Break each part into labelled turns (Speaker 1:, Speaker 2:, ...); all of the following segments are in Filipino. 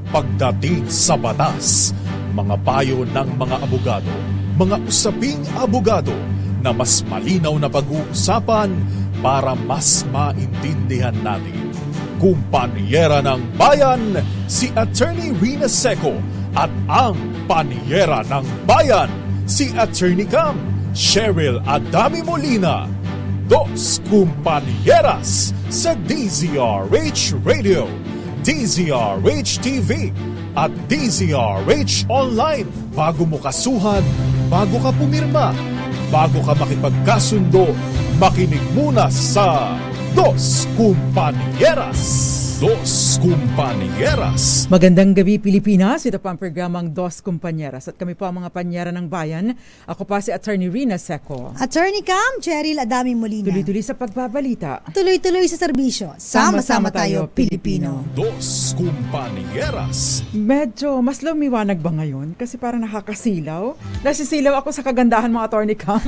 Speaker 1: pagdating sa batas, mga payo ng mga abogado, mga usaping abogado na mas malinaw na pag-uusapan para mas maintindihan natin. Kumpanyera ng Bayan, si Attorney Rina Seco at ang Panyera ng Bayan, si Attorney Cam Cheryl Adami Molina. Dos Kumpanieras sa DZRH Radio, DZRH TV at DZRH Online. Bago mo kasuhan, bago ka pumirma, bago ka makipagkasundo, makinig muna sa Dos Kumpanieras. Dos Kumpanieras.
Speaker 2: Magandang gabi Pilipinas, ito po ang programang Dos Kumpanieras at kami po ang mga panyera ng bayan. Ako pa si Attorney Rina Seco.
Speaker 3: Attorney Cam Cheryl Adami Molina.
Speaker 2: Tuloy-tuloy sa pagbabalita.
Speaker 3: Tuloy-tuloy sa serbisyo. Sama-sama tayo, Pilipino.
Speaker 1: Dos Kumpanieras.
Speaker 2: Medyo mas lumiwanag ba ngayon? Kasi parang nakakasilaw. Nasisilaw ako sa kagandahan mga Attorney Cam.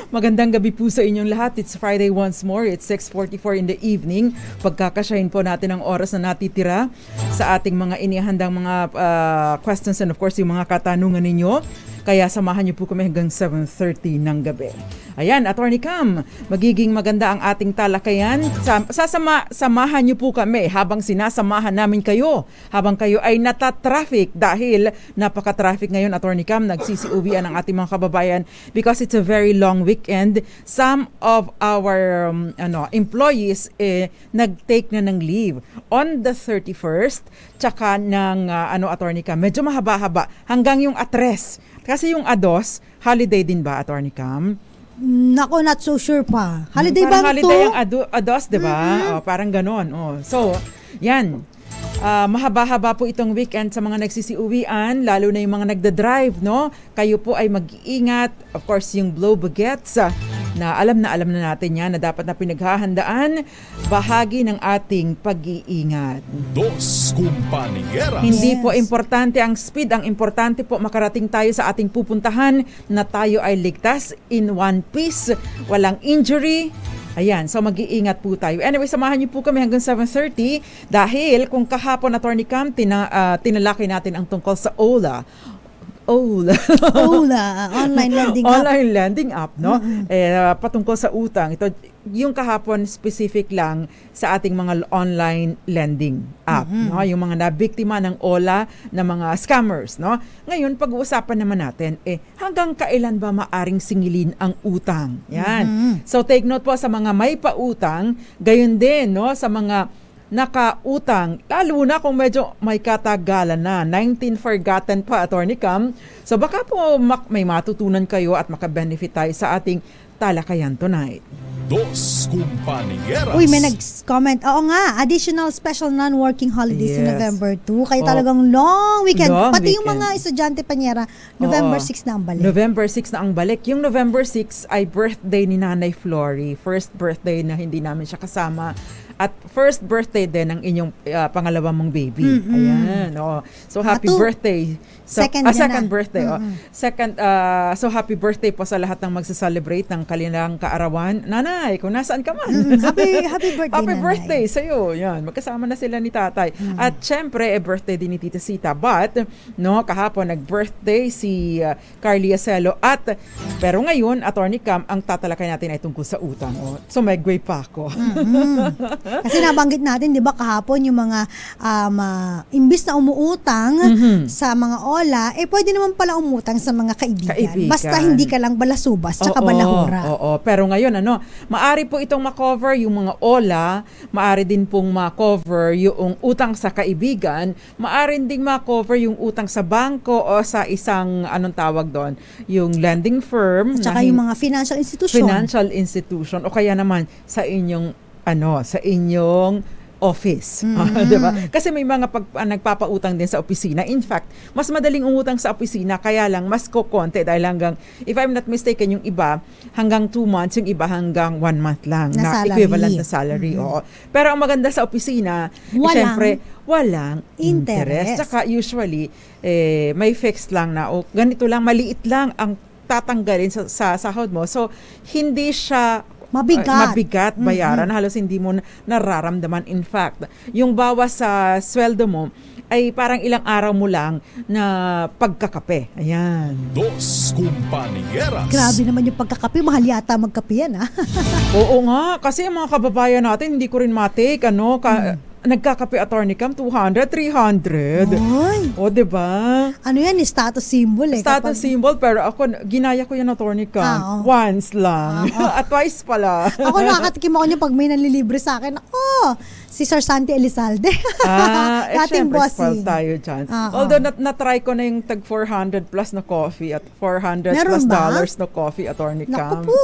Speaker 2: Magandang gabi po sa inyong lahat. It's Friday once more. It's 6:44 in the evening. Pagkakasyahin po natin ang oras na natitira sa ating mga inihandang mga questions and of course yung mga katanungan ninyo. Kaya samahan niyo po kami hanggang 7:30 ng gabi. Ayan, Attorney Cam, magiging maganda ang ating talakayan. Samahan niyo po kami habang sinasamahan namin kayo. Habang kayo ay nata-traffic dahil napaka-traffic ngayon, Attorney Cam, nagsisiuwian ang ating mga kababayan because it's a very long weekend. Some of our employees nag-take na ng leave on the 31st, tsaka ng Attorney Cam, medyo mahaba-haba hanggang yung atres. Kasi yung ADOS, holiday din ba, Attorney Cam?
Speaker 3: Nako, not so sure pa. Holiday
Speaker 2: parang
Speaker 3: ba
Speaker 2: holiday
Speaker 3: to?
Speaker 2: ang ADOS, di ba? Parang ganon. So, yan. Mahaba-haba po itong weekend sa mga nagsisiuwian, lalo na yung mga nagda-drive, no? Kayo po ay mag-iingat. Of course, yung blow bagets, na alam na natin yan, na dapat na pinaghahandaan, bahagi ng ating pag-iingat.
Speaker 1: Dos Kumpanieras.
Speaker 2: Hindi po importante ang speed, ang importante po makarating tayo sa ating pupuntahan, na tayo ay ligtas in one piece, walang injury. Ayan, so mag-iingat po tayo. Anyway, samahan niyo po kami hanggang 7:30 dahil kung kahapon, Attorney Cam, tinalakay natin ang tungkol sa OLA,
Speaker 3: online lending app.
Speaker 2: Online lending app, no? Patungkol sa utang. Ito, yung kahapon specific lang sa ating mga online lending app, no? Yung mga nabiktima ng OLA na mga scammers, no? Ngayon, pag-uusapan naman natin, hanggang kailan ba maaring singilin ang utang? Yan. So, take note po sa mga may pautang, gayon din, no? Sa mga nakautang, lalo na kung medyo may katagalan na, 19 forgotten pa, Attorney Cam. So baka po may matutunan kayo at makabenefit tayo sa ating talakayan tonight.
Speaker 1: Dos Kumpanieras.
Speaker 3: Uy, may nag-comment. Oo nga, additional special non-working holidays in November 2. Kaya talagang long weekend. Pati yung mga estudyante panyera, November 6 na ang balik.
Speaker 2: November 6 na ang balik. Yung November 6 ay birthday ni Nanay Flory. First birthday na hindi namin siya kasama. At first birthday din ng inyong pangalawa mong baby. Ayan. So happy birthday.
Speaker 3: Second
Speaker 2: birthday. So happy birthday po sa lahat ng magsa-celebrate ng kanilang kaarawan. Nanay, kung nasaan ka man.
Speaker 3: Happy birthday,
Speaker 2: happy
Speaker 3: Nanay.
Speaker 2: birthday sa'yo. Yan, magkasama na sila ni tatay. At syempre, birthday din ni Tita Sita. But, kahapon nag-birthday si Carly Acelo. Pero ngayon, Attorney Cam, ang tatalakay natin ay tungkol sa utang. So megway pa ako.
Speaker 3: Kasi nabanggit natin, di ba, kahapon yung mga imbis na umuutang sa mga OLA, pwede naman pala umutang sa mga kaibigan. Basta hindi ka lang balasubas tsaka balahura.
Speaker 2: Pero ngayon, maari po itong makover yung mga OLA, maari din pong makover yung utang sa kaibigan, maari din makover yung utang sa bangko o sa isang, yung lending firm.
Speaker 3: At saka yung mga financial institution.
Speaker 2: O kaya naman sa inyong office. Diba? Kasi may mga nagpapautang din sa opisina. In fact, mas madaling umutang sa opisina, kaya lang mas kokonti dahil hanggang, if I'm not mistaken, yung iba hanggang 2 months, yung iba hanggang 1 month lang na equivalent na salary. Pero ang maganda sa opisina, syempre, walang interest. Saka usually, may fixed lang na, ganito lang, maliit lang ang tatanggalin sa sahod mo. So, hindi siya mabigat bayaran. Halos hindi mo nararamdaman. In fact, yung bawas sa sweldo mo ay parang ilang araw mo lang na pagkakape. Ayan.
Speaker 1: Dos Compañeras.
Speaker 3: Grabe naman yung pagkakape. Mahal yata magkape yan, ha?
Speaker 2: Oo nga, kasi ang mga kababayan natin, hindi ko rin matake, nagkakape Attorney Cam, 200, 300.
Speaker 3: Ay.
Speaker 2: O, diba?
Speaker 3: Ano yan, status symbol eh.
Speaker 2: Status symbol, pero ako, ginaya ko yan Attorney Cam. Once lang. At twice pala.
Speaker 3: Ako nakakatikim ako niya pag may nanlilibre sa akin. Si Sir Santi Elizalde. Dating
Speaker 2: syempre,
Speaker 3: bossing.
Speaker 2: spoiled tayo dyan. Although, na-try ko na yung tag 400 plus na coffee at 400
Speaker 3: Meron
Speaker 2: plus
Speaker 3: ba?
Speaker 2: dollars na coffee, Attorney Cam.
Speaker 3: Naku po.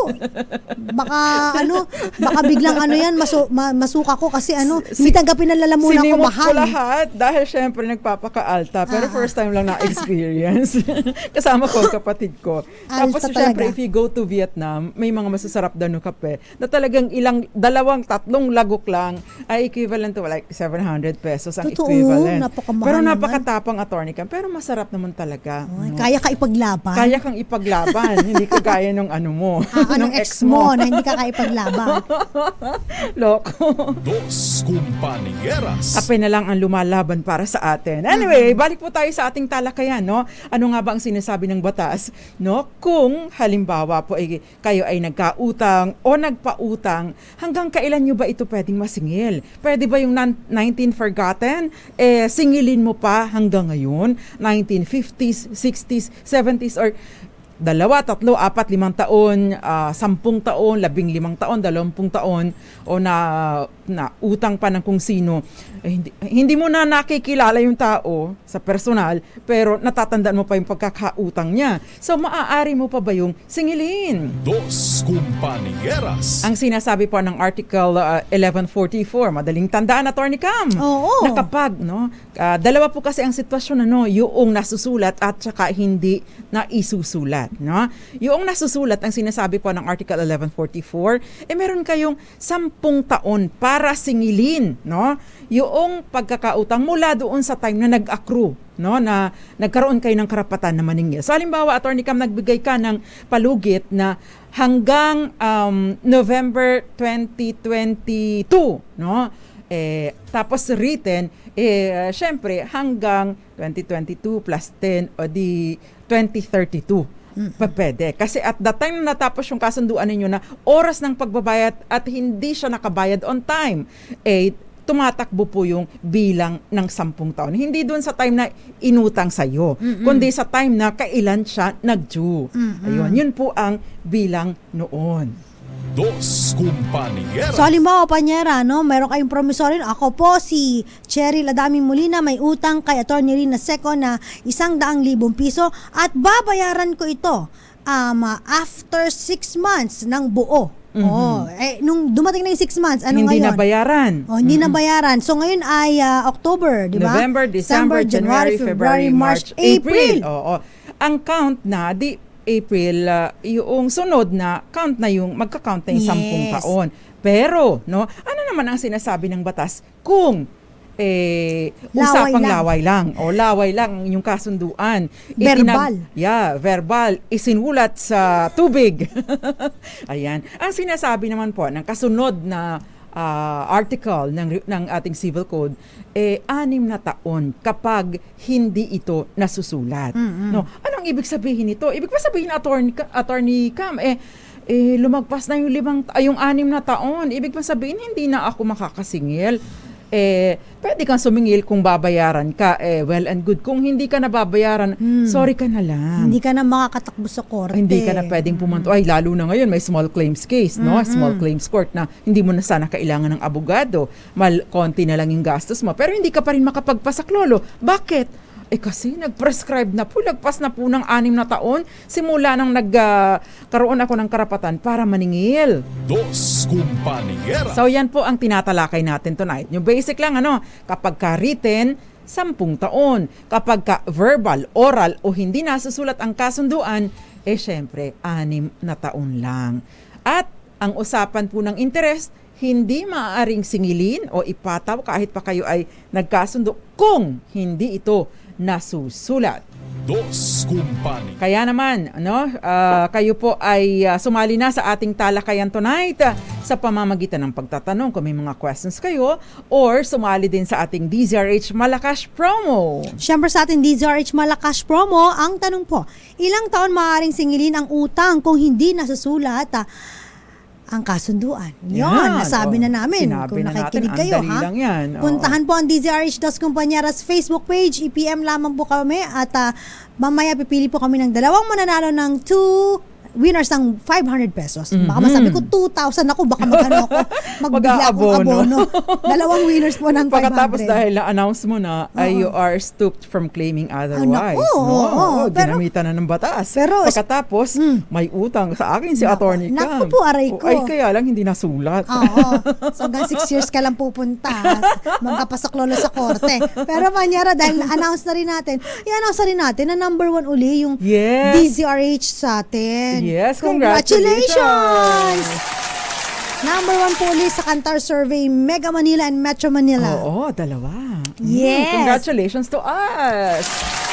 Speaker 3: Baka biglang yan, masuka ko kasi hindi tanggapin na lalamunan ko
Speaker 2: Sinimot
Speaker 3: mahal.
Speaker 2: ko lahat dahil syempre nagpapaka-alta. Pero first time lang na-experience. Kasama ko ang kapatid ko. Tapos
Speaker 3: Alta
Speaker 2: syempre,
Speaker 3: talaga.
Speaker 2: if you go to Vietnam, may mga masasarap daw na kape na talagang tatlong lagok lang ay equivalent to like 700 pesos ang
Speaker 3: Totoo,
Speaker 2: equivalent.
Speaker 3: napakamahal
Speaker 2: Pero
Speaker 3: naman.
Speaker 2: napakatapang Attorney Cam. Pero masarap naman talaga.
Speaker 3: Ay,
Speaker 2: no?
Speaker 3: kaya ka ipaglaban.
Speaker 2: Kaya kang ipaglaban. Hindi kagaya nung mo.
Speaker 3: Anong
Speaker 2: nung
Speaker 3: ex mo na hindi ka kaya ipaglaban.
Speaker 2: Loko.
Speaker 1: Dos Compañeras.
Speaker 2: Kape na lang ang lumalaban para sa atin. Anyway, balik po tayo sa ating talakayan, no? Ano nga ba ang sinasabi ng batas, no? Kung halimbawa po kayo ay nagkautang o nagpautang, hanggang kailan nyo ba ito pwedeng masingil? Pwede ba yung 19 forgotten? Singilin mo pa hanggang ngayon? 1950s, 60s, 70s, or 2, 3, 4, 5 taon, 10 taon, 15 taon, 20 taon, o na utang pa ng kung sino. Hindi mo na nakikilala yung tao sa personal, pero natatandaan mo pa yung pagkakautang niya. So, maaari mo pa ba yung singilin?
Speaker 1: Dos Compañeras.
Speaker 2: Ang sinasabi po ng Article 1144, madaling tandaan, Attorney Cam.
Speaker 3: Oo.
Speaker 2: Na kapag, dalawa po kasi ang sitwasyon, yung nasusulat at saka hindi na isusulat. No? Yung nasusulat, ang sinasabi po ng Article 1144, meron kayong 10 taon para singilin, no? Yung pagkakautang mula doon sa time na nag-accrue, no? Na nagkaroon kayo ng karapatan na maningil. So halimbawa, Attorney Cam, nagbigay ka ng palugit na hanggang November 2022, no? Tapos written, syempre hanggang 2022 plus 10 o di 2032. Pwede. Kasi at the time na natapos yung kasunduan ninyo na oras ng pagbabayad at hindi siya nakabayad on time, tumatakbo po yung bilang ng 10 taon. Hindi doon sa time na inutang sa'yo, kundi sa time na kailan siya nag-due. Ayun, yun po ang bilang noon.
Speaker 1: Dos Compañeras.
Speaker 3: So, halimbawa, Panyera, meron kayong promissory. Ako po, si Cheryl Adaming Molina, may utang kay Atty. Rina Seco na 100,000 piso at babayaran ko ito after 6 months ng buo. Nung dumating na yung 6 months,
Speaker 2: hindi
Speaker 3: ngayon?
Speaker 2: nabayaran.
Speaker 3: Hindi nabayaran. So, ngayon ay October, di ba?
Speaker 2: November, December, January, February, March, April. Oo. Ang count na, April, yung sunod na count na yung magka-count na yung 10 taon. Pero, ano naman ang sinasabi ng batas kung usapang laway lang o laway lang yung kasunduan.
Speaker 3: Verbal.
Speaker 2: Verbal. Isinulat sa tubig. Ayan. Ang sinasabi naman po ng kasunod na article ng ating civil code 6 na taon kapag hindi ito nasusulat. No, anong ibig sabihin nito? Ibig pa sabihin Attorney Cam lumagpas na yung 6 na taon. Ibig pa sabihin hindi na ako makakasingil. Pwede kang sumingil kung babayaran ka, well and good. Kung hindi ka na babayaran, sorry ka na lang.
Speaker 3: Hindi ka na makakatakbo sa korte.
Speaker 2: Hindi ka na pwedeng pumunta. Ay, lalo na ngayon, may small claims case, no? Small claims court na hindi mo na sana kailangan ng abogado. Konti na lang yung gastos mo. Pero hindi ka pa rin makapagpasaklolo. Bakit? Kasi nag-prescribe na po, lagpas na po ng 6 na taon simula nang nagkaroon ako ng karapatan para maningil.
Speaker 1: Dos Compañeras.
Speaker 2: So yan po ang tinatalakay natin tonight. Yung basic lang, kapag ka-written, 10 taon. Kapag ka-verbal, oral o hindi nasusulat ang kasunduan, syempre 6 na taon lang. At ang usapan po ng interest, hindi maaaring singilin o ipataw kahit pa kayo ay nagkasundo kung hindi ito nasusulat.
Speaker 1: Dos Kumpanya.
Speaker 2: Kaya naman, kayo po ay sumali na sa ating talakayan tonight sa pamamagitan ng pagtatanong kung may mga questions kayo or sumali din sa ating DZRH Malakas Promo.
Speaker 3: Siyempre sa ating DZRH Malakas Promo, ang tanong po, ilang taon maaaring singilin ang utang kung hindi nasusulat ang kasunduan? Yon, nasabi na namin. Kung nakikinig kayo,
Speaker 2: ang dali lang yan.
Speaker 3: Puntahan po ang DZRH Dos Compañeras Facebook page, EPM lamang po kami at mamaya pipili po kami ng dalawang mananalo ng 2 winners ng 500 pesos. Baka masabi ko 2,000 ako, baka magano ako, magbigla akong abono. Dalawang winners po ng 500.
Speaker 2: Pagkatapos dahil na-announce mo na, you are stooped from claiming otherwise. Ginamitan na ng batas. Pero, pagkatapos, may utang sa akin si Attorney Cam.
Speaker 3: Naku po, aray ko.
Speaker 2: Ay, kaya lang hindi nasulat.
Speaker 3: So hanggang 6 years ka lang pupunta. Magkapasok lolo sa korte. Pero Manyara, dahil na-announce na rin natin, i-announce na rin natin na number 1 uli yung DZRH sa atin.
Speaker 2: Yes, congratulations!
Speaker 3: Number 1 po ulit sa Kantar Survey, Mega Manila and Metro Manila.
Speaker 2: Oo, dalawa.
Speaker 3: Yes.
Speaker 2: Congratulations to us!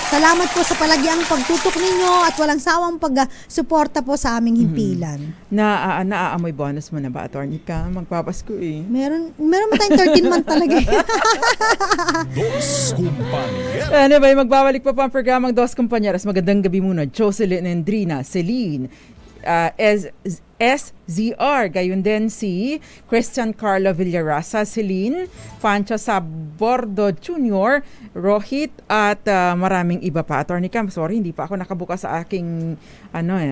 Speaker 3: Salamat po sa palagiang pagtutok ninyo at walang sawang pag-suporta po sa aming himpilan.
Speaker 2: Naaamoy bonus mo na ba, Attorney Cam? Magpapasko eh.
Speaker 3: Meron mo tayong 13 month talaga eh.
Speaker 1: Dos Kumpanya.
Speaker 2: Anyway, magbabalik pa ang programang Dos Compañeras. Magandang gabi muna. Jocelyn Endrina, Celine, SZR, gayon din si Christian Carlo Villarasa, Celine, Pancho Sabordo Jr., Rohit, at maraming iba pa. Attorney Cam, sorry, hindi pa ako nakabuka sa aking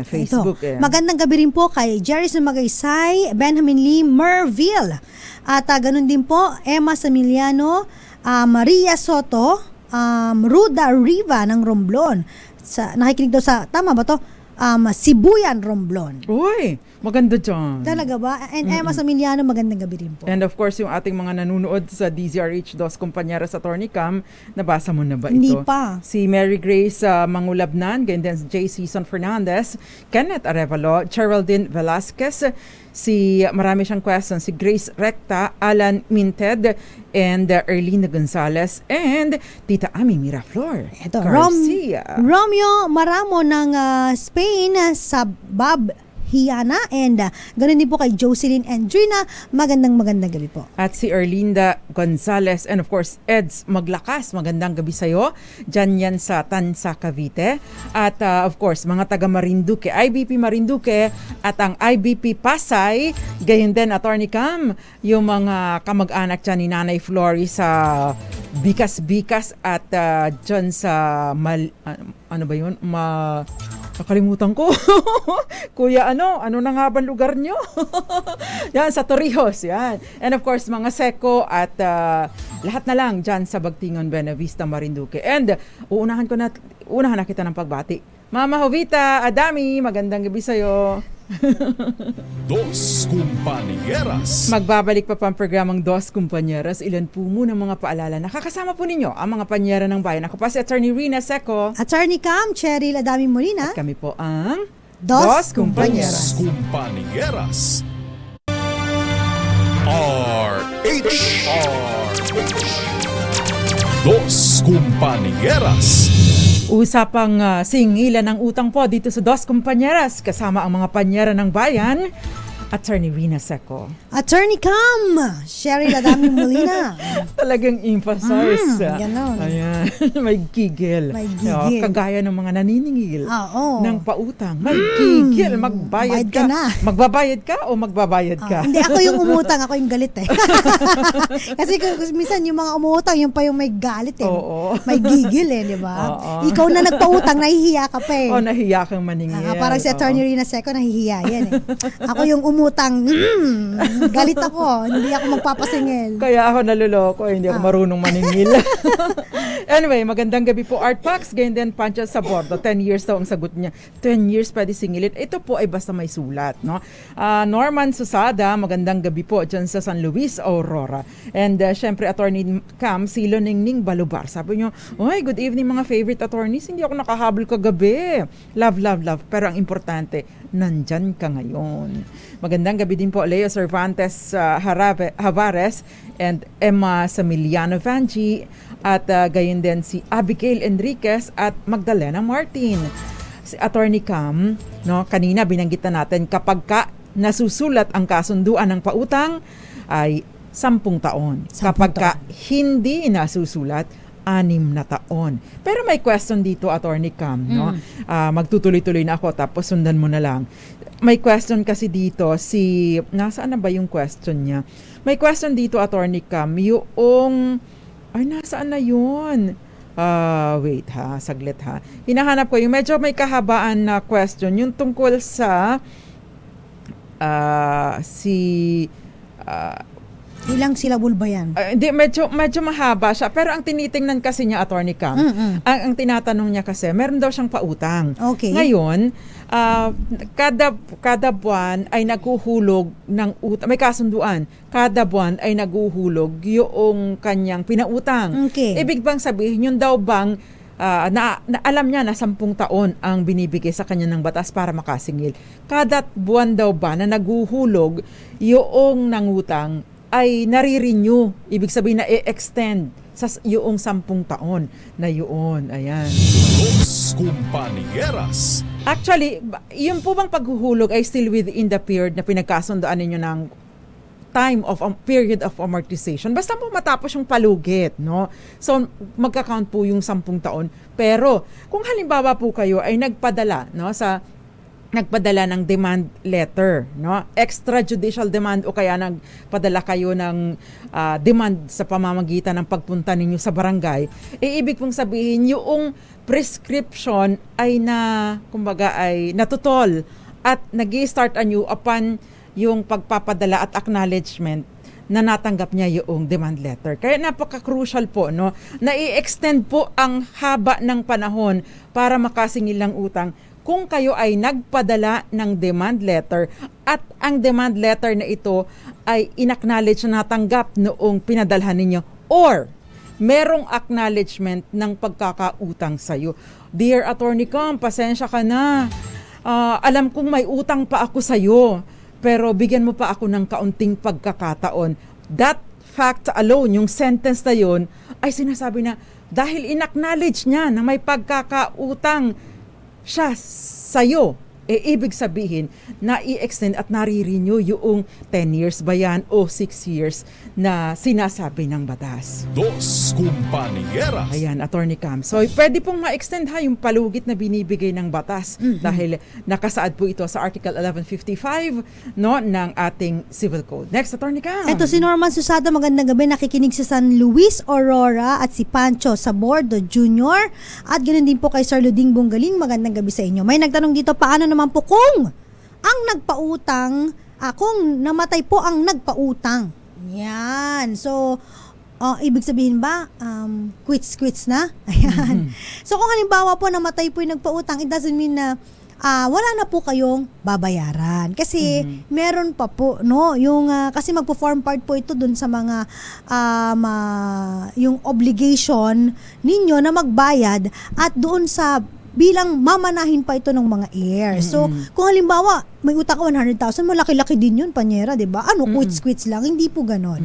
Speaker 2: Facebook.
Speaker 3: Magandang gabi rin po kay Jerry Magaysay, Benjamin Lee Merville, at ganun din po Emma Samiliano, Maria Soto, Ruda Riva ng Romblon. Nakikinig daw sa, tama ba to? Sibuyan Romblon.
Speaker 2: Uy, maganda dyan.
Speaker 3: Talaga ba? And Emma Samiliano, magandang gabi rin po.
Speaker 2: And of course, yung ating mga nanonood sa DZRH Dos Compañeras Attorney Cam, nabasa mo na ba ito?
Speaker 3: Hindi pa.
Speaker 2: Si Mary Grace Mangulabnan, ganyan din si J. Season Fernandez, Kenneth Arevalo, Geraldine Velasquez, marami siyang questions, si Grace Recta, Alan Minted, and Erlina Gonzalez, and Tita Ami Miraflor Garcia.
Speaker 3: Romeo Maramo ng Spain, Sabab Hiana, and ganun din po kay Jocelyn Endrina. Magandang gabi po.
Speaker 2: At si Erlinda Gonzalez, and of course, Eds Maglakas, magandang gabi sa'yo. Diyan yan sa Tansa, Cavite. At of course, mga taga Marinduque, IBP Marinduque, at ang IBP Pasay, gayon din, Attorney Cam, yung mga kamag-anak dyan ni Nanay Flory sa Bikas-Bikas at dyan sa ano ba yun? Nakalimutan ko. Kuya, ano na nga ba lugar nyo? Yan, sa Torrijos, yan. And of course, mga Seco at lahat na lang dyan sa Bagtingon, Buenavista, Marinduque. And unahan na kita ng pagbati. Mama Jovita, Adami, magandang gabi sa'yo.
Speaker 1: Dos Compañeras.
Speaker 2: Magbabalik pa ang programang Dos Compañeras. Ilan po muna mga paalala. Nakakasama po ninyo ang mga panyera ng bayan. Ako pa si Attorney Rina Seco.
Speaker 3: Attorney Cam, Cheryl Adami Molina.
Speaker 2: At kami po ang
Speaker 3: Dos
Speaker 1: Dos
Speaker 3: Compañeras.
Speaker 1: Compañeras. RH. Dos Compañeras.
Speaker 2: Usapang singilan ng utang po dito sa Dos Compañeras kasama ang mga panyera ng bayan. Attorney Rina Seco.
Speaker 3: Attorney Cam, Cheryl Adami Molina.
Speaker 2: Talagang emphasize.
Speaker 3: Ganon.
Speaker 2: Ayan. May gigil. Kagaya ng mga naniningil ng pautang. May gigil. Magbayad ka. Magbabayad ka o magbabayad ka?
Speaker 3: Hindi, ako yung umutang. Ako yung galit eh. Kasi minsan yung mga umutang, yung pa yung may galit eh.
Speaker 2: Oo.
Speaker 3: May gigil eh, di ba? Ikaw na nagpautang, nahihiya ka pa eh.
Speaker 2: Nahihiya kang maningil.
Speaker 3: Parang si Attorney Rina Seco, nahihiya yan eh. Ako yung umutang, galit ako, hindi ako magpapasingil.
Speaker 2: Kaya ako naluloko, hindi ako marunong maningil. Anyway, magandang gabi po, Art Pax, ganyan din Pancho Sabordo. 10 years daw ang sagot niya. 10 years pwede singilin. Ito po ay basta may sulat, no? Norman Susada, magandang gabi po dyan sa San Luis, Aurora. And syempre, Attorney Cam, Silo Ningning Balubar. Sabi niyo, good evening mga favorite attorneys. Hindi ako nakahabol kagabi. Love. Pero ang importante, nandyan ka ngayon. Magandang gabi din po, Leo Cervantes Javares and Emma Samiliano Vanji. at gayon din si Abigail Enriquez at Magdalena Martin. Si Attorney Cam, no, kanina binanggit na natin kapag nasusulat ang kasunduan ng pautang ay 10 taon. Kapag hindi nasusulat, 6 na taon. Pero may question dito, Attorney Cam, no? Magtutuloy-tuloy na ako tapos sundan mo na lang. May question kasi dito nasaan na ba yung question niya? May question dito, Attorney Cam, nasaan na yun? Wait saglit ha. Hinahanap ko yung medyo may kahabaan na question, yung tungkol sa
Speaker 3: ilang syllable ba yan?
Speaker 2: Hindi, medyo mahaba siya. Pero ang tinitingnan kasi niya, Attorney Cam, ang tinatanong niya kasi, meron daw siyang pautang.
Speaker 3: Okay.
Speaker 2: Ngayon, kada buwan ay naghuhulog ng utang. May kasunduan. Kada buwan ay naghuhulog yung kanyang pinautang.
Speaker 3: Okay.
Speaker 2: Ibig bang sabihin, yun daw bang na alam niya na 10 taon ang binibigay sa kanya ng batas para makasingil. Kada buwan daw ba na naghuhulog yung nangutang ay nare-renew. Ibig sabihin na i-extend sa yung 10 taon na yun. Ayan.
Speaker 1: Los Compañeras.
Speaker 2: Actually, yung po bang paghuhulog ay still within the period na pinagkasundoan ninyo ng period of amortization. Basta po matapos yung palugit, no? So, magka-count po yung 10 taon. Pero, kung halimbawa po kayo ay nagpadala ng demand letter, no? Extrajudicial demand o kaya nagpadala kayo ng demand sa pamamagitan ng pagpunta ninyo sa barangay, ibig pong sabihin yung prescription ay natutol at nag-i-start anew upon yung pagpapadala at acknowledgement na natanggap niya yung demand letter. Kaya napaka-crucial po, no, na i-extend po ang haba ng panahon para makasingil ng utang kung kayo ay nagpadala ng demand letter at ang demand letter na ito ay in-acknowledge na natanggap noong pinadalhan ninyo or merong acknowledgement ng pagkakautang sa'yo. Dear Attorney Cam, pasensya ka na. Alam kong may utang pa ako sa'yo, pero bigyan mo pa ako ng kaunting pagkakataon. That fact alone, yung sentence na yun, ay sinasabi na dahil in-acknowledge niya na may pagkakautang siya sa'yo, ibig sabihin na i-extend at nare-renew yung 10 years ba yan o 6 years na sinasabi ng batas.
Speaker 1: Los Compañeras.
Speaker 2: Ayan, Attorney Cam. So, pwede pong ma-extend yung palugit na binibigay ng batas dahil nakasaad po ito sa Article 1155 no, ng ating Civil Code. Next, Attorney Cam.
Speaker 3: Ito si Norman Susada, magandang gabi. Nakikinig sa San Luis, Aurora at si Pancho Sabordo Jr. At ganoon din po kay Sir Luding Bonggaling, magandang gabi sa inyo. May nagtanong dito, paano naman po kung ang nagpautang, kung namatay po ang nagpautang? Yan. So, ibig sabihin ba, quits na? Ayan. So, kung halimbawa po namatay po yung nagpautang, it doesn't mean na wala na po kayong babayaran. Kasi meron pa po, no? Yung, kasi magpo-form part po ito dun sa mga yung obligation ninyo na magbayad at doon sa bilang mamanahin pa ito ng mga heirs. So, kung halimbawa, may utang ka 100,000, malaki-laki din yun, panyera, diba? Quits lang, hindi po ganon.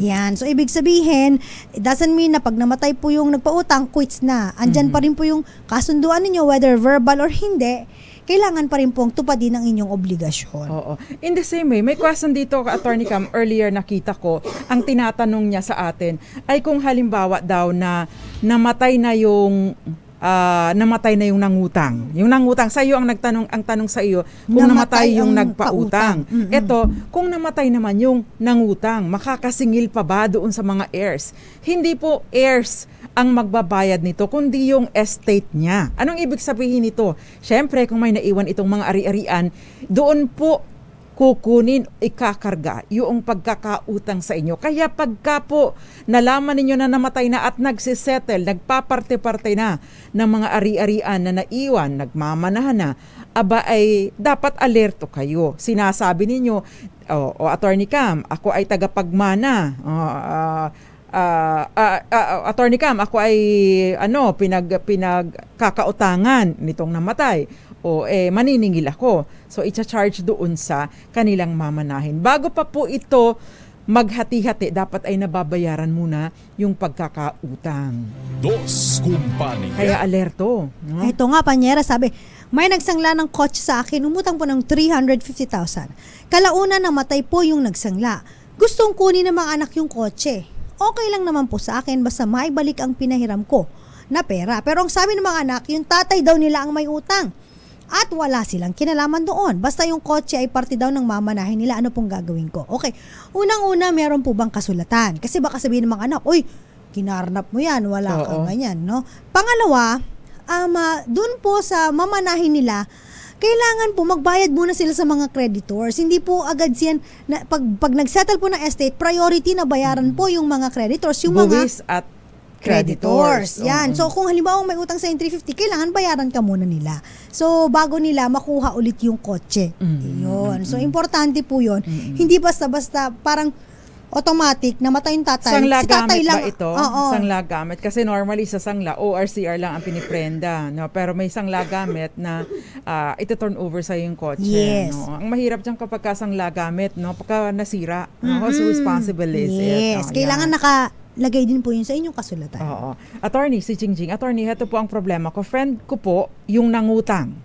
Speaker 3: Yan. So, ibig sabihin, it doesn't mean na pag namatay po yung nagpautang, quits na. Andyan pa rin po yung kasunduan ninyo, whether verbal or hindi, kailangan pa rin pong tupadin ang inyong obligasyon.
Speaker 2: Oo. In the same way, may question dito, Attorney Cam, earlier nakita ko, ang tinatanong niya sa atin, ay kung halimbawa daw na namatay na yung nangutang. Yung nangutang sa iyo ang tanong sa iyo kung namatay yung nagpautang. Ito, kung namatay naman yung nangutang, makakasingil pa ba doon sa mga heirs? Hindi po heirs ang magbabayad nito, kundi yung estate niya. Anong ibig sabihin nito? Syempre, kung may naiwan itong mga ari-arian, doon po kukunin, ikakarga yung pagkakautang sa inyo. Kaya pagka po nalaman ninyo na namatay na at nagsisettle, nagpaparte-parte na ng mga ari-arian na naiwan, nagmamanahan na, aba ay dapat alerto kayo. Sinasabi ninyo, Attorney Cam, ako ay tagapagmana. Attorney Cam, ako ay pinagkakautangan nitong namatay. Maniningil ako. So, i-charge doon sa kanilang mamanahin. Bago pa po ito maghati-hati, dapat ay nababayaran muna yung pagkakautang.
Speaker 1: Dos Kumpanya.
Speaker 2: Kaya alerto. No?
Speaker 3: Ito nga, Panyera, sabi, may nagsangla ng kotse sa akin, umutang po ng 350,000. Kalauna namatay po yung nagsangla. Gustong kunin ng mga anak yung kotse. Okay lang naman po sa akin, basta maibalik ang pinahiram ko na pera. Pero ang sabi ng mga anak, yung tatay daw nila ang may utang. At wala silang kinalaman doon. Basta yung kotse ay parte daw ng mamanahin nila, ano pong gagawin ko? Okay, unang-una, meron po bang kasulatan? Kasi baka sabihin ng mga anak, uy, kinarnap mo yan, wala kang ganyan, no? Pangalawa, dun po sa mamanahin nila, kailangan po magbayad muna sila sa mga creditors. Hindi po agad siyan, pag nagsettle po ng estate, priority na bayaran po yung mga creditors. Yung
Speaker 2: Buwis at
Speaker 3: creditors. Yan. So, kung halimbawa may utang sa 350, kailangan bayaran ka muna nila. So, bago nila makuha ulit yung kotse. Yun. So, importante po yun. Hindi basta-basta parang automatic, namatay yung tatay.
Speaker 2: Sangla
Speaker 3: Si tatay
Speaker 2: gamit
Speaker 3: lang.
Speaker 2: ba ito?
Speaker 3: Oo.
Speaker 2: Sangla gamit. Kasi normally sa sangla, ORCR lang ang piniprenda. No? Pero may sangla gamit na ito turn over sa yung kotse.
Speaker 3: Yes.
Speaker 2: No? Ang mahirap dyan kapag sangla gamit, no? Pagka nasira, who's responsible is it?
Speaker 3: Yes. Kailangan nakalagay din po yun sa inyong kasulatan.
Speaker 2: Oo. Attorney, si Jingjing. Attorney, ito po ang problema ko. Friend ko po, yung nangutang.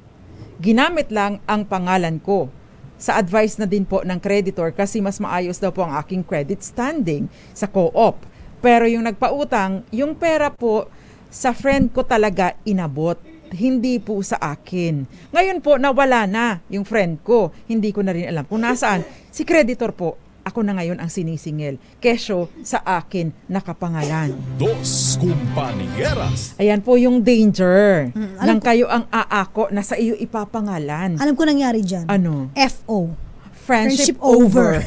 Speaker 2: Ginamit lang ang pangalan ko. Sa advice na din po ng creditor kasi mas maayos daw po ang aking credit standing sa co-op. Pero yung nagpautang, yung pera po sa friend ko talaga inabot. Hindi po sa akin. Ngayon po, nawala na yung friend ko. Hindi ko na rin alam kung nasaan. Si creditor po, ako na ngayon ang sinisingil. Kesyo sa akin nakapangalan.
Speaker 1: Dos Kumpanieras.
Speaker 2: Ayan po yung danger
Speaker 3: alam
Speaker 2: nang kayo ang aako na sa iyo ipapangalan.
Speaker 3: Alam ko nangyari dyan.
Speaker 2: Ano?
Speaker 3: FO.
Speaker 2: Friendship over.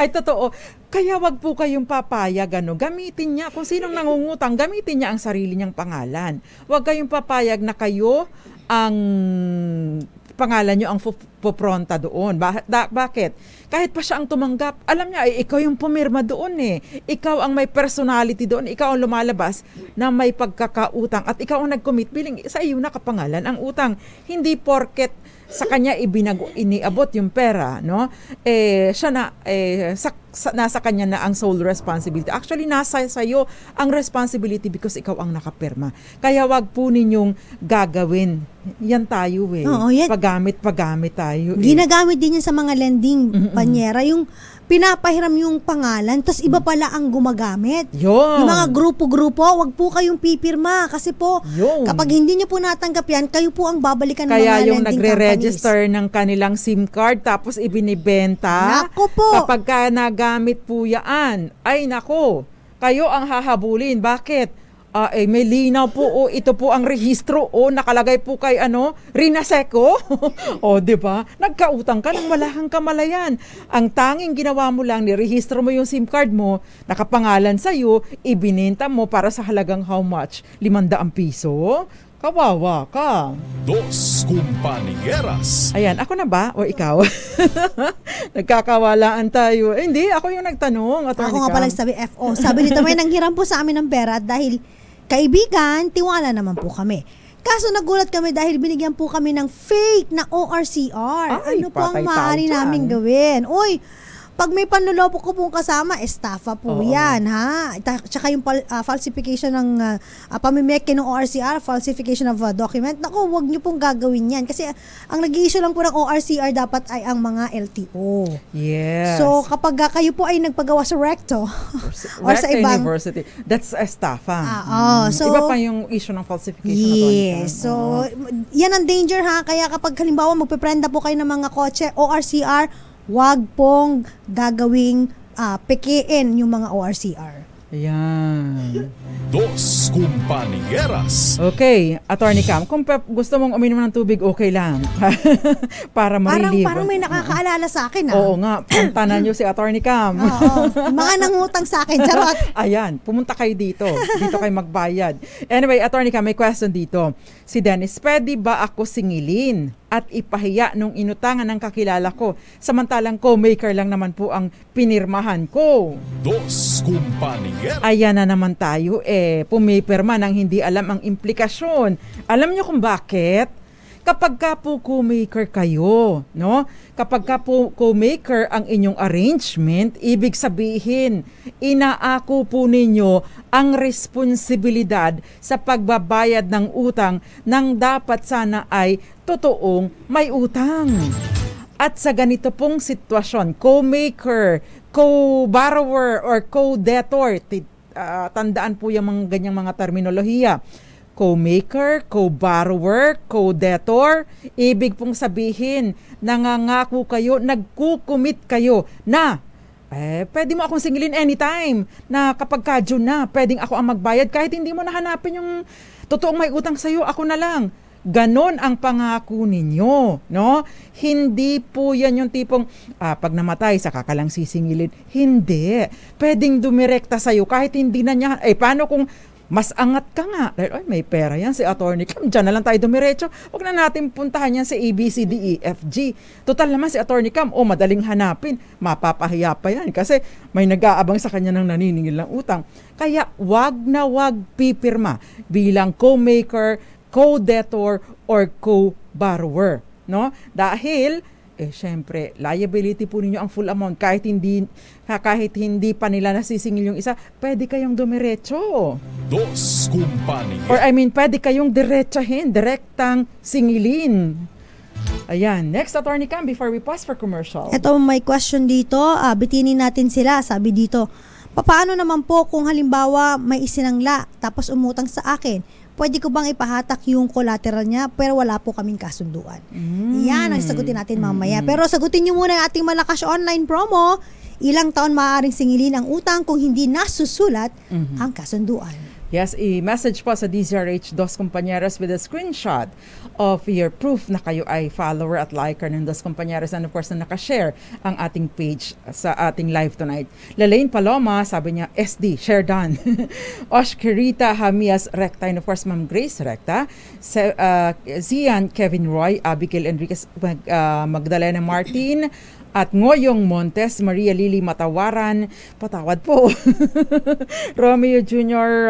Speaker 2: Ay, totoo. Kaya wag po kayong papayag, gamitin niya, kung sinong nangungutang, gamitin niya ang sarili niyang pangalan. Wag kayong papayag na kayo ang pangalan niyo ang pupronta doon. Bakit? Kahit pa siya ang tumanggap, alam niya, ikaw yung pumirma doon eh. Ikaw ang may personality doon, ikaw ang lumalabas na may pagkakautang at ikaw ang nag-commit billing sa iyo nakapangalan ang utang. Hindi porket sa kanya iniabot yung pera, no? Siya na nasa kanya na ang sole responsibility. Actually, nasa sa'yo ang responsibility because ikaw ang nakapirma. Kaya wag po ninyong gagawin. Yan tayo eh.
Speaker 3: Oo, yan.
Speaker 2: Paggamit tayo.
Speaker 3: Ginagamit din yan sa mga lending, Panyera. Yung pinapahiram yung pangalan, tapos iba pala ang gumagamit.
Speaker 2: Yun.
Speaker 3: Yung mga grupo-grupo, wag po kayong pipirma. Kasi po,
Speaker 2: Yun.
Speaker 3: kapag hindi nyo po natanggap yan, kayo po ang babalikan ng
Speaker 2: Kaya
Speaker 3: mga
Speaker 2: yung
Speaker 3: lending
Speaker 2: nagre-register ng kanilang SIM card tapos ibinibenta.
Speaker 3: Nako po.
Speaker 2: Kapag ka nagamit po yan, ay nako, kayo ang hahabulin. Bakit? May linaw po, ito po ang rehistro, nakalagay po kay Rina Seco. Di ba? Nagkautang ka nang wala kang kamalayan. Ang tanging ginawa mo lang, nirehistro mo yung SIM card mo, nakapangalan sa'yo, ibininta mo para sa halagang how much? 500 piso? Kawawa ka.
Speaker 1: Dos Kumpanieras.
Speaker 2: Ayan, ako na ba? O ikaw? Nagkakawalaan tayo. Hindi, ako yung nagtanong.
Speaker 3: Ako nga pala sabi FO. Sabi nito, may nanghiram po sa amin ng pera dahil kaibigan, tiwala naman po kami. Kaso nagulat kami dahil binigyan po kami ng fake na ORCR.
Speaker 2: Ay,
Speaker 3: ano po ang
Speaker 2: patay
Speaker 3: maaari
Speaker 2: tayo
Speaker 3: namin
Speaker 2: dyan.
Speaker 3: gawin? Uy, pag may panloloko ko pong kasama, estafa po yan, ha? Tsaka yung falsification ng pamimeke ng ORCR, falsification of document. Naku, wag nyo pong gagawin yan. Kasi ang nag-i-issue lang po ng ORCR dapat ay ang mga LTO.
Speaker 2: Yes.
Speaker 3: So, kapag kayo po ay nagpagawa sa recto or sa ibang
Speaker 2: University, that's estafa.
Speaker 3: So,
Speaker 2: iba pa yung issue ng falsification of document.
Speaker 3: So, yan ang danger, ha? Kaya kapag halimbawa magpiprenda po kayo ng mga kotse, ORCR, wag pong gagawing pekein yung mga ORCR.
Speaker 2: Ayan.
Speaker 1: Dos Kumpanieras.
Speaker 2: Okay, Attorney Cam, kung gusto mong uminom ng tubig, okay lang. Para ma-relieve.
Speaker 3: Parang may nakakaalala sa akin, ha?
Speaker 2: Oo nga, puntanan nyo si Attorney Cam.
Speaker 3: Oo. Mga nangutang sa akin, charot.
Speaker 2: Ayan, pumunta kayo dito. Dito kayo magbayad. Anyway, Attorney Cam, may question dito. Si Dennis, pwede ba ako singilin at ipahiya nung inutangan ng kakilala ko? Samantalang co-maker lang naman po ang pinirmahan ko.
Speaker 1: Dos Kumpanieras.
Speaker 2: Ayan na naman tayo pumipirma nang hindi alam ang implikasyon. Alam nyo kung bakit? Kapag ka po co-maker kayo, no? Kapag ka po co-maker ang inyong arrangement, ibig sabihin, inaako po ninyo ang responsibilidad sa pagbabayad ng utang nang dapat sana ay totoong may utang. At sa ganito pong sitwasyon, co-maker, co-borrower, or co-debtor, tandaan po yung mga ganyang mga terminolohiya. Co-maker, co-borrower, co-debtor, ibig pong sabihin, nangangako kayo, nagkukumit kayo na pwede mo akong singilin anytime, na kapag kadyo na, pwedeng ako ang magbayad kahit hindi mo nahanapin yung totoong may utang sa'yo, ako na lang. Ganon ang pangako ninyo, no? Hindi po yan yung tipong pag namatay saka ka lang sisingilin. Hindi. Pwedeng dumirekta sa'yo kahit hindi na niya. Paano kung mas angat ka nga? Dahil, may pera yan si Attorney Cam. Diyan na lang tayo dumiretso. Huwag na natin puntahan yan sa ABCDEFG. Total naman si Attorney Cam, madaling hanapin. Mapapahiya pa yan kasi may nag-aabang sa kanya ng naniningil ng utang. Kaya wag na wag pipirma bilang co-maker, co-debtor, or co-borrower. No? Dahil, syempre, liability po ninyo ang full amount. Kahit hindi pa nila nasisingil yung isa, pwede kayong dumiretso.
Speaker 1: Dos Kumpanya.
Speaker 2: Or pwede kayong direktang singilin. Ayan. Next, Attorney Cam, before we pause for commercial.
Speaker 3: Ito, may question dito. Bitinin natin sila. Sabi dito, paano naman po kung halimbawa may isinangla tapos umutang sa akin? Pwede ko bang ipahatak yung collateral niya pero wala po kaming kasunduan? Yan ang sagutin natin mamaya. Pero sagutin niyo muna yung ating malakas online promo. Ilang taon maaaring singilin ang utang kung hindi nasusulat ang kasunduan?
Speaker 2: Yes, i-message po sa DZRH Dos Compañeros with a screenshot of your proof na kayo ay follower at liker ng Dos Compañeros, and of course na nakashare ang ating page sa ating live tonight. Lalaine Paloma, sabi niya, SD, share done. Oshkerita Hamias Recta, and of course Ma'am Grace Recta. Zian Kevin Roy, Abigail Enriquez, Magdalena Martin, at Ngoyong Montes, Maria Lily Matawaran, patawad po, Romeo Jr.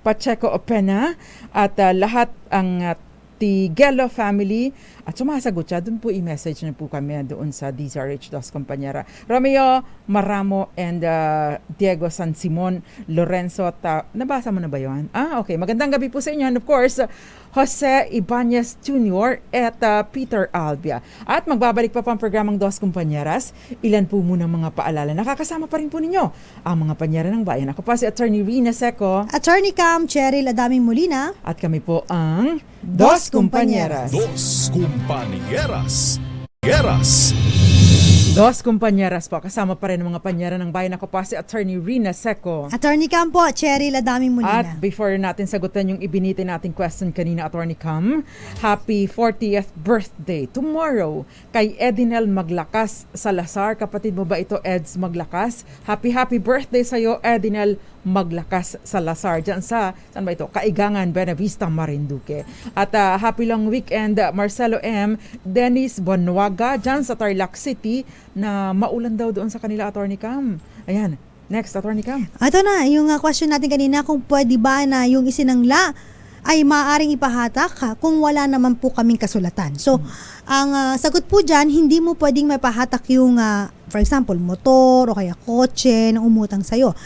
Speaker 2: Pacheco Opena, at lahat ang Tigelo family. At sumasagot siya, doon po i-message na po kami doon sa DZRH Dos Compañera. Romeo Maramo and Diego San Simon, Lorenzo, nabasa mo na ba yun? Okay. Magandang gabi po sa inyo. And of course, Jose Ibanez Jr. at Peter Albia. At magbabalik pa ang programang Dos Compañeras. Ilan po muna mga paalala. Nakakasama pa rin po ninyo ang mga panyera ng bayan. Ako pa si Attorney Rina Seco.
Speaker 3: Attorney Cam, Cheryl Adaming Molina.
Speaker 2: At kami po ang Dos Compañeras.
Speaker 1: Dos Compañeras.
Speaker 2: Dos Compañeras po. Kasama pa rin ang mga panyera ng bayan. Ako pa si Attorney Rina Seco.
Speaker 3: Attorney Cam po, Cheryl Adaming Molina.
Speaker 2: At before natin sagutan yung ibiniti nating question kanina, Attorney Cam, happy 40th birthday tomorrow kay Edinel Maglakas Salazar. Kapatid mo ba ito, Eds Maglakas? Happy birthday sa'yo, Edinel Maglakas Salazar. Diyan sa, saan ba ito? Kaigangan, Buenavista, Marinduque. At happy long weekend, Marcelo M. Dennis Bonwaga, diyan sa Tarlac City, na maulan daw doon sa kanila, Attorney Cam. Ayan. Next, Attorney Cam.
Speaker 3: Ito na, yung question natin kanina, kung pwede ba na yung isinangla ay maaaring ipahatak kung wala naman po kaming kasulatan. So, ang sagot po dyan, hindi mo pwedeng mapahatak yung, for example, motor o kaya kotse na umutang sa'yo.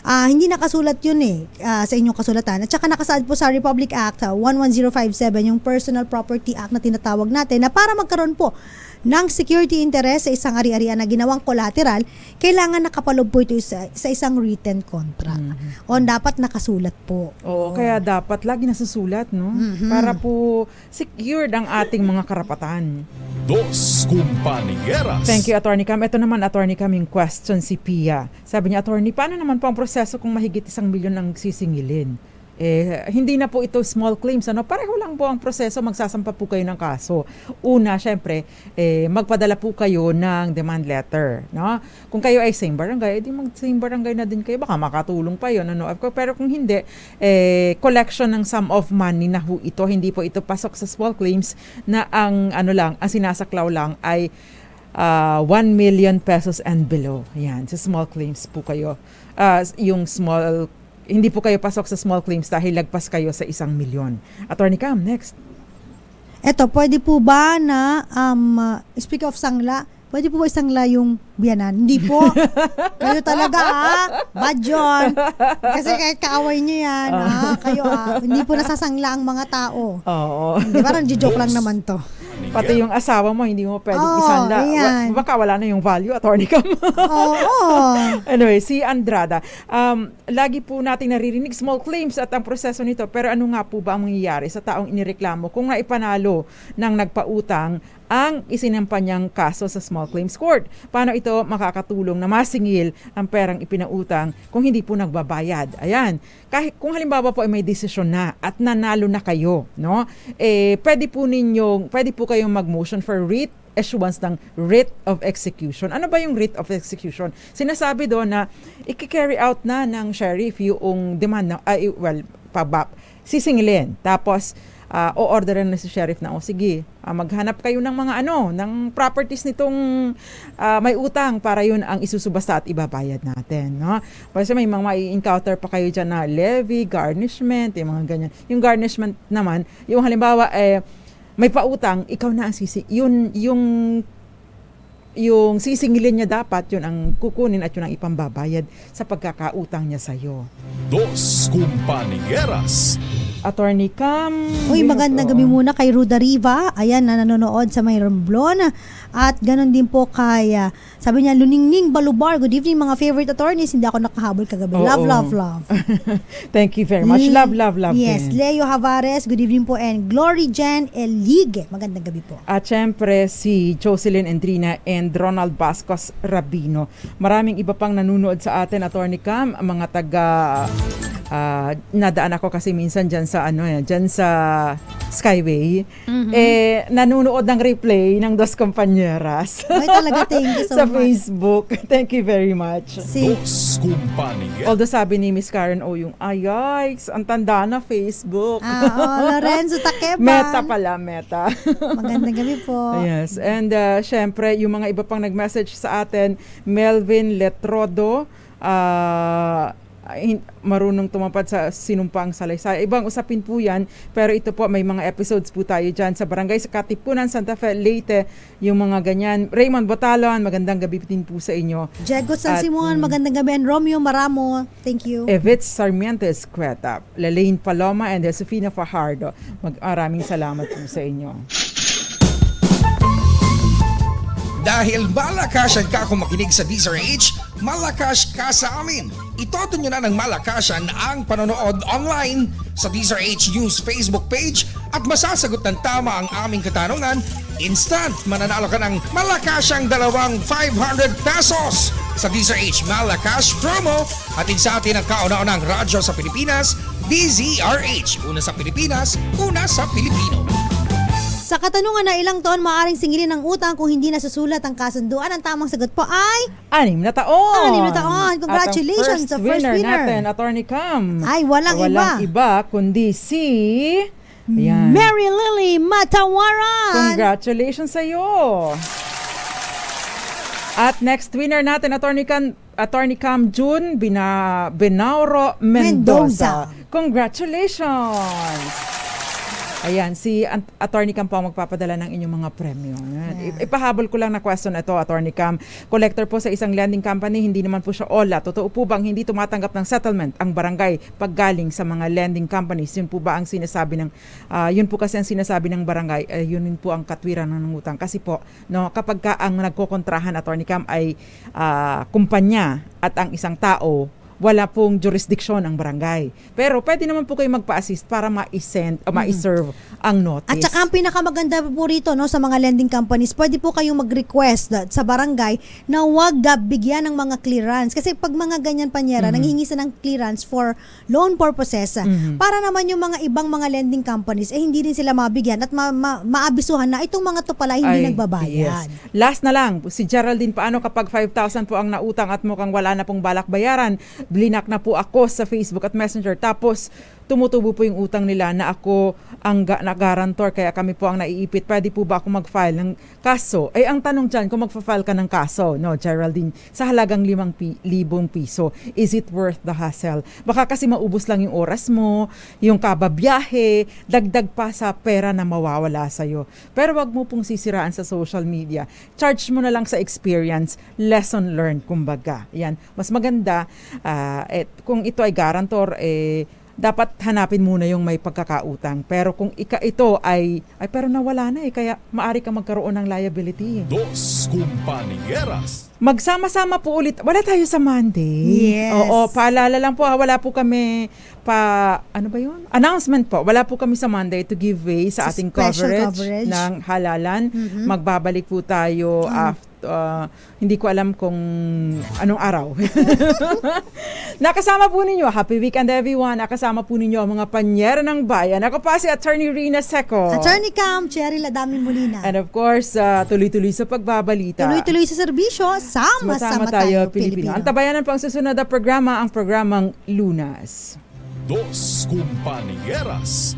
Speaker 3: Hindi nakasulat yun sa inyong kasulatan. At saka nakasaad po sa Republic Act 11057, yung Personal Property Act na tinatawag natin, na para magkaroon po ng security interest sa isang ari-arian na ginawang collateral, kailangan nakapaloob po ito sa isang written contract. O dapat nakasulat po.
Speaker 2: Oo, kaya dapat lagi nasusulat, no? Para po secured ang ating mga karapatan.
Speaker 1: Dos Compañeras.
Speaker 2: Thank you, Attorney Cam. Ito naman, Attorney Cam, yung question si Pia. Sabi niya, Attorney, paano naman po ang proseso kung mahigit 1 milyon ang sisingilin? Hindi na po ito small claims. Pareho lang po ang proseso, magsasampa po kayo ng kaso. Una, syempre, magpadala po kayo ng demand letter. No? Kung kayo ay same barangay, edi mag-same barangay na din kayo. Baka makatulong pa yun. Pero kung hindi, collection ng sum of money na po ito. Hindi po ito pasok sa small claims na ang sinasaklaw lang ay 1 million pesos and below. Yan, sa small claims po kayo. Hindi po kayo pasok sa small claims dahil lagpas kayo sa 1 milyon. Attorney Cam, next.
Speaker 3: Eto, pwede po ba na, speak of sangla, pwede po ba isangla yung biyanan? Hindi po. Kayo talaga, bad yun. Kasi kahit kaaway nyo yan, kayo, hindi po nasasangla ang mga tao.
Speaker 2: Oo.
Speaker 3: Hindi, parang joke lang naman to.
Speaker 2: Pati yung asawa mo, hindi mo pwedeng isanla. Baka wala na yung value, Attorney Cam. Anyway, si Andrada, lagi po natin naririnig small claims at ang proseso nito. Pero ano nga po ba ang mangyayari sa taong inireklamo kung naipanalo ng nagpautang ang isinampa niyang kaso sa small claims court? Paano ito makakatulong na masingil ang perang ipinautang kung hindi po nagbabayad? Ayan. Kahit kung halimbawa po ay may desisyon na at nanalo na kayo, no? Pwede po kayong mag-motion for writ issuance ng writ of execution. Ano ba yung writ of execution? Sinasabi doon na i-carry out na ng sheriff yung demand na, sisingilin. Tapos, o-orderan na si sheriff na, sige, maghanap kayo ng mga ng properties nitong may utang para yun ang isusubasta at ibabayad natin, no? Kasi may mga mai-encounter pa kayo dyan na levy, garnishment, yung mga ganyan. Yung garnishment naman, yung halimbawa, may pautang, ikaw na ang yung sisingilin niya dapat, yun ang kukunin at yun ang ipambabayad sa pagkakautang niya sa'yo.
Speaker 1: Dos Compañeras.
Speaker 2: Attorney Cam.
Speaker 3: Uy, magandang gabi muna kay Ruda Riva. Ayan, na nanonood sa may Romblon. At ganun din po kay, sabi niya, Luningning Balubar. Good evening mga favorite attorneys. Hindi ako nakahabol kagabi. Love.
Speaker 2: Thank you very much. Love.
Speaker 3: Yes, din. Leo Havares. Good evening po. And Glory Jen Eligue. Magandang gabi po.
Speaker 2: At syempre si Jocelyn Endrina and Ronald Bascos Rabino. Maraming iba pang nanonood sa atin, Attorney Cam. Mga taga... nadaan ako kasi minsan dyan sa Skyway. Nanonood ng replay ng Dos Compañeras.
Speaker 3: Ay, talaga, thank you so
Speaker 2: sa
Speaker 3: much.
Speaker 2: Facebook. Thank you very much.
Speaker 1: Dos Compañeras.
Speaker 2: Although sabi ni Miss Karen yung ayaks, ang tanda na Facebook.
Speaker 3: Lorenzo Takeban.
Speaker 2: Meta.
Speaker 3: Magandang gabi po.
Speaker 2: Yes. And syempre, yung mga iba pang nag-message sa atin, Melvin Letrodo, marunong tumapad sa sinumpang salaysay. Ibang usapin po yan, pero ito po, may mga episodes po tayo dyan sa Barangay sa Katipunan, Santa Fe, Leyte, yung mga ganyan. Raymond Botalon, magandang gabi din po sa inyo.
Speaker 3: Diego San Simon, magandang gabi. And Romeo Maramo, thank you.
Speaker 2: Evitz Sarmiento Escueta, Lelaine Paloma, and Josefina Fajardo. Maraming salamat po sa inyo.
Speaker 4: Dahil malakasan ka kung makinig sa DZRH, malakas ka sa amin. Itoto nyo na ng malakasan ang panonood online sa DZRH News Facebook page at masasagot ng tama ang aming katanungan. Instant mananalo ka ng malakasang 500 pesos sa DZRH Malakas promo. Hatid sa atin ang kauna-unang radyo sa Pilipinas, DZRH. Una sa Pilipinas, una sa Pilipino.
Speaker 3: Sa katanungan na ilang taon maaaring singilin ng utang kung hindi nasusulat ang kasunduan, ang tamang sagot po ay
Speaker 2: 6 na taon.
Speaker 3: 6 na taon. Congratulations sa first winner
Speaker 2: natin, Attorney Cam.
Speaker 3: Ay, walang iba
Speaker 2: kundi si
Speaker 3: Mary Lily Matawaran.
Speaker 2: Congratulations sa iyo. At next winner natin, Attorney Cam June Binauro Mendoza. Congratulations. Ayan, si Attorney Cam po ang magpapadala ng inyong mga premyo. Ipahabol ko lang na question ito, Attorney Cam. Collector po sa isang lending company, hindi naman po siya OLA. Totoo po bang hindi tumatanggap ng settlement ang barangay paggaling sa mga lending companies? Yun po ba ang sinasabi ng, yun po kasi ang sinasabi ng barangay, yun po ang katwiran ng utang. Kasi po, kapag ka ang nagkokontrahan, Attorney Cam, ay kumpanya at ang isang tao, wala pong jurisdiction ang barangay. Pero pwede naman po kayo magpa-assist para ma-send o ma-serve ang notice.
Speaker 3: At saka ang pinakamaganda po rito sa mga lending companies, pwede po kayong mag-request sa barangay na huwag bigyan ng mga clearance. Kasi pag mga ganyan panyera, nanghihingi sa ng clearance for loan purposes. Para naman yung mga ibang mga lending companies, hindi rin sila mabigyan at maabisuhan na itong mga to pala hindi nagbabayad.
Speaker 2: Yes. Last na lang, si Geraldine, paano kapag 5,000 po ang nautang at mukhang wala na pong balak bayaran? Blinak na po ako sa Facebook at Messenger. Tapos, tumutubo po yung utang nila na ako ang na-guarantor kaya kami po ang naiipit. Pwede po ba ako mag-file ng kaso? Eh, ang tanong dyan, kung mag-file ka ng kaso, no, Geraldine, sa halagang 5,000 piso, is it worth the hassle? Baka kasi maubos lang yung oras mo, yung kababiyahe, dagdag pa sa pera na mawawala sa'yo. Pero wag mo pong sisiraan sa social media. Charge mo na lang sa experience, lesson learned, kumbaga. Yan. Mas maganda, kung ito ay guarantor, dapat hanapin muna yung may pagkakautang. Pero kung ito ay pero nawala na kaya maari ka magkaroon ng liability.
Speaker 1: Dos Compañeras.
Speaker 2: Magsama-sama po ulit. Wala tayo sa Monday.
Speaker 3: Yes.
Speaker 2: Oo, paalala lang po, wala po kami ano ba yun? Announcement po. Wala po kami sa Monday to give way sa ating coverage ng halalan. Magbabalik po tayo after hindi ko alam kung anong araw. Nakasama po ninyo, happy weekend everyone. Nakasama po ninyo ang mga panyera ng bayan. Ako pa si Attorney Rina Seco.
Speaker 3: Attorney Cam, Cherry Ladamin Molina.
Speaker 2: And of course, tuloy-tuloy sa pagbabalita.
Speaker 3: Tuloy-tuloy sa serbisyo, sama-sama tayo Pilipino.
Speaker 2: Antabayanan po ang susunod na programa, ang programang Lunas.
Speaker 1: Dos Compañeras.